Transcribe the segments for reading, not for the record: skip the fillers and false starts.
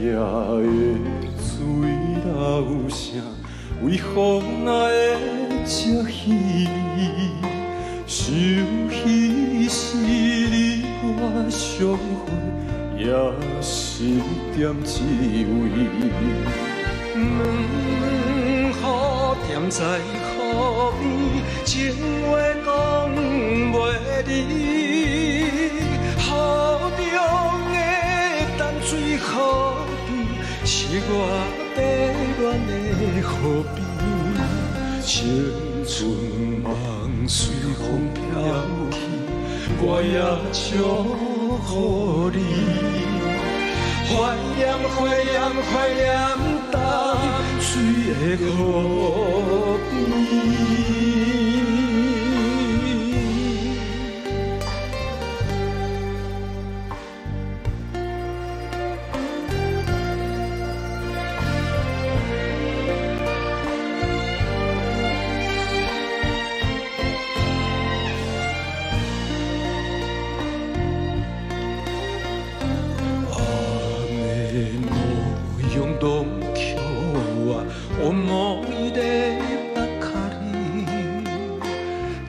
夜的水流声，为何那会这稀微？想起是你我相会，也是点一位。两好踮在河边，情话讲袂离。河中的淡水河边，是我迷恋的河边。青春梦随风飘去，我也祝福你。怀念怀念怀念淡水的河边。用动桥啊，思い出ばかり。傘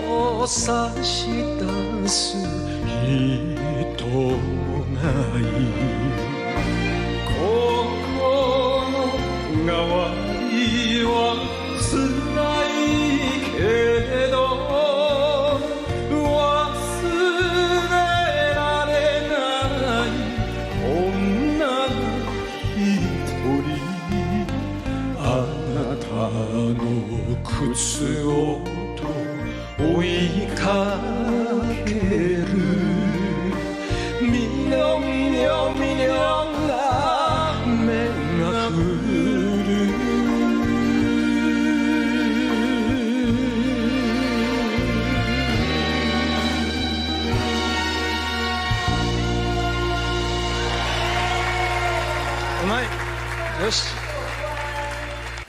を差し出す人もない。心変わりは辛いけど。あの靴音追いかける